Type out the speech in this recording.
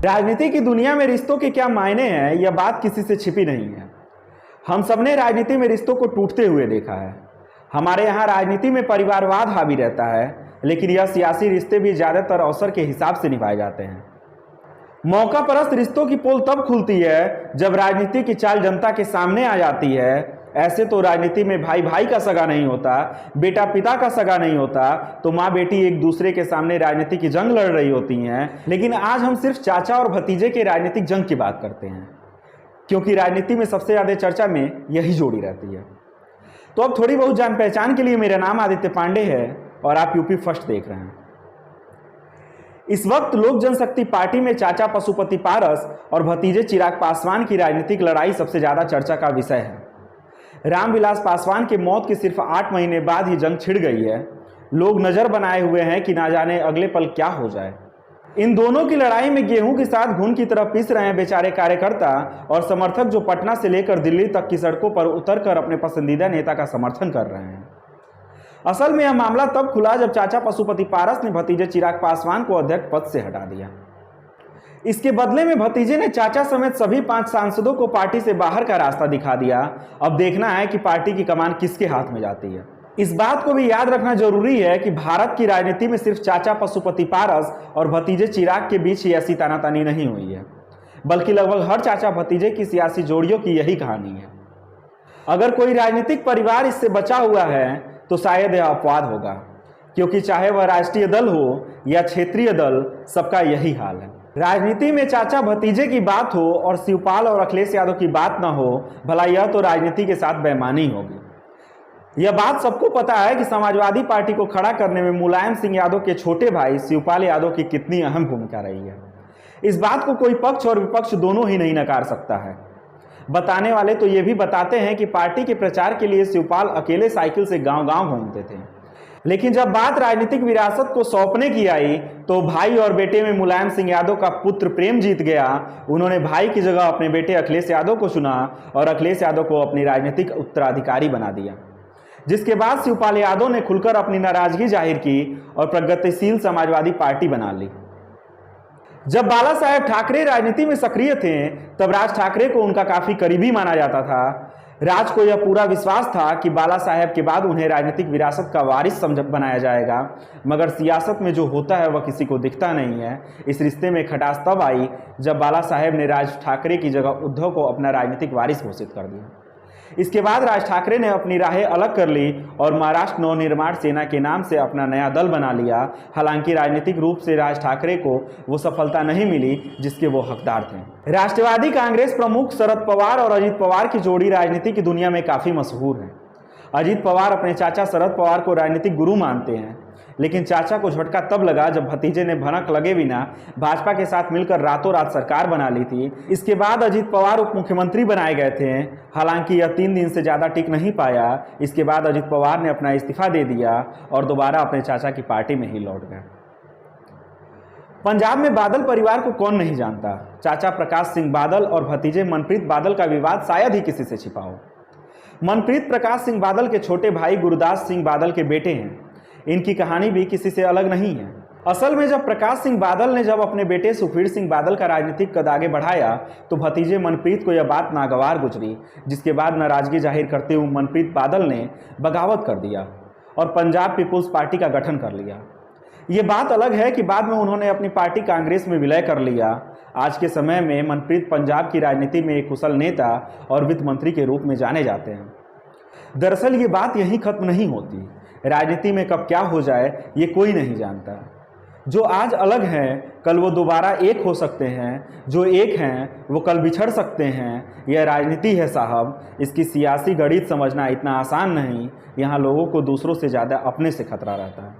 राजनीति की दुनिया में रिश्तों के क्या मायने हैं, यह बात किसी से छिपी नहीं है। हम सबने राजनीति में रिश्तों को टूटते हुए देखा है। हमारे यहाँ राजनीति में परिवारवाद हावी रहता है, लेकिन यह सियासी रिश्ते भी ज़्यादातर अवसर के हिसाब से निभाए जाते हैं। मौका परस्त रिश्तों की पोल तब खुलती है जब राजनीति की चाल जनता के सामने आ जाती है। ऐसे तो राजनीति में भाई भाई का सगा नहीं होता, बेटा पिता का सगा नहीं होता, तो माँ बेटी एक दूसरे के सामने राजनीति की जंग लड़ रही होती हैं। लेकिन आज हम सिर्फ चाचा और भतीजे के राजनीतिक जंग की बात करते हैं, क्योंकि राजनीति में सबसे ज़्यादा चर्चा में यही जोड़ी रहती है। तो अब थोड़ी बहुत जान पहचान के लिए, मेरा नाम आदित्य पांडे है और आप यूपी फर्स्ट देख रहे हैं। इस वक्त लोक जनशक्ति पार्टी में चाचा पशुपति पारस और भतीजे चिराग पासवान की राजनीतिक लड़ाई सबसे ज़्यादा चर्चा का विषय है। रामविलास पासवान के मौत के सिर्फ 8 महीने बाद ही जंग छिड़ गई है। लोग नज़र बनाए हुए हैं कि ना जाने अगले पल क्या हो जाए। इन दोनों की लड़ाई में गेहूं के साथ घुन की तरफ पिस रहे हैं बेचारे कार्यकर्ता और समर्थक, जो पटना से लेकर दिल्ली तक की सड़कों पर उतरकर अपने पसंदीदा नेता का समर्थन कर रहे हैं। असल में यह मामला तब खुला जब चाचा पशुपति पारस ने भतीजे चिराग पासवान को अध्यक्ष पद से हटा दिया। इसके बदले में भतीजे ने चाचा समेत सभी 5 सांसदों को पार्टी से बाहर का रास्ता दिखा दिया। अब देखना है कि पार्टी की कमान किसके हाथ में जाती है। इस बात को भी याद रखना जरूरी है कि भारत की राजनीति में सिर्फ चाचा पशुपति पारस और भतीजे चिराग के बीच ही ऐसी तानातानी नहीं हुई है, बल्कि लगभग हर चाचा भतीजे की सियासी जोड़ियों की यही कहानी है। अगर कोई राजनीतिक परिवार इससे बचा हुआ है तो शायद यह अपवाद होगा, क्योंकि चाहे वह राष्ट्रीय दल हो या क्षेत्रीय दल, सबका यही हाल है। राजनीति में चाचा भतीजे की बात हो और शिवपाल और अखिलेश यादव की बात ना हो, भला यह तो राजनीति के साथ बेईमानी होगी। यह बात सबको पता है कि समाजवादी पार्टी को खड़ा करने में मुलायम सिंह यादव के छोटे भाई शिवपाल यादव की कितनी अहम भूमिका रही है। इस बात को कोई पक्ष और विपक्ष दोनों ही नहीं नकार सकता है। बताने वाले तो ये भी बताते हैं कि पार्टी के प्रचार के लिए शिवपाल अकेले साइकिल से गांव-गांव घूमते थे, लेकिन जब बात राजनीतिक विरासत को सौंपने की आई तो भाई और बेटे में मुलायम सिंह यादव का पुत्र प्रेम जीत गया। उन्होंने भाई की जगह अपने बेटे अखिलेश यादव को चुना और अखिलेश यादव को अपनी राजनीतिक उत्तराधिकारी बना दिया, जिसके बाद शिवपाल यादव ने खुलकर अपनी नाराजगी जाहिर की और प्रगतिशील समाजवादी पार्टी बना ली। जब बाला साहेब ठाकरे राजनीति में सक्रिय थे तब राज ठाकरे को उनका काफी करीबी माना जाता था। राज को यह पूरा विश्वास था कि बाला साहेब के बाद उन्हें राजनीतिक विरासत का वारिस बनाया जाएगा, मगर सियासत में जो होता है वह किसी को दिखता नहीं है। इस रिश्ते में खटास तब आई जब बाला साहेब ने राज ठाकरे की जगह उद्धव को अपना राजनीतिक वारिस घोषित कर दिया। इसके बाद राज ठाकरे ने अपनी राहें अलग कर ली और महाराष्ट्र नवनिर्माण सेना के नाम से अपना नया दल बना लिया। हालांकि राजनीतिक रूप से राज ठाकरे को वो सफलता नहीं मिली जिसके वो हकदार थे। राष्ट्रवादी कांग्रेस प्रमुख शरद पवार और अजित पवार की जोड़ी राजनीति की दुनिया में काफ़ी मशहूर है। अजित पवार अपने चाचा शरद पवार को राजनीतिक गुरु मानते हैं, लेकिन चाचा को झटका तब लगा जब भतीजे ने भनक लगे बिना भाजपा के साथ मिलकर रातों रात सरकार बना ली थी। इसके बाद अजित पवार उप मुख्यमंत्री बनाए गए थे। हालांकि यह 3 दिन से ज़्यादा टिक नहीं पाया। इसके बाद अजित पवार ने अपना इस्तीफा दे दिया और दोबारा अपने चाचा की पार्टी में ही लौट गए। पंजाब में बादल परिवार को कौन नहीं जानता। चाचा प्रकाश सिंह बादल और भतीजे मनप्रीत बादल का विवाद शायद ही किसी से छिपा हो। मनप्रीत प्रकाश सिंह बादल के छोटे भाई गुरदास सिंह बादल के बेटे हैं। इनकी कहानी भी किसी से अलग नहीं है। असल में जब प्रकाश सिंह बादल ने अपने बेटे सुखबीर सिंह बादल का राजनीतिक कद आगे बढ़ाया तो भतीजे मनप्रीत को यह बात नागवार गुजरी, जिसके बाद नाराजगी जाहिर करते हुए मनप्रीत बादल ने बगावत कर दिया और पंजाब पीपुल्स पार्टी का गठन कर लिया। ये बात अलग है कि बाद में उन्होंने अपनी पार्टी कांग्रेस में विलय कर लिया। आज के समय में मनप्रीत पंजाब की राजनीति में एक कुशल नेता और वित्त मंत्री के रूप में जाने जाते हैं। दरअसल ये बात यहीं खत्म नहीं होती। राजनीति में कब क्या हो जाए ये कोई नहीं जानता। जो आज अलग हैं कल वो दोबारा एक हो सकते हैं, जो एक हैं वो कल बिछड़ सकते हैं। यह राजनीति है साहब, इसकी सियासी गणित समझना इतना आसान नहीं। यहाँ लोगों को दूसरों से ज़्यादा अपने से खतरा रहता है।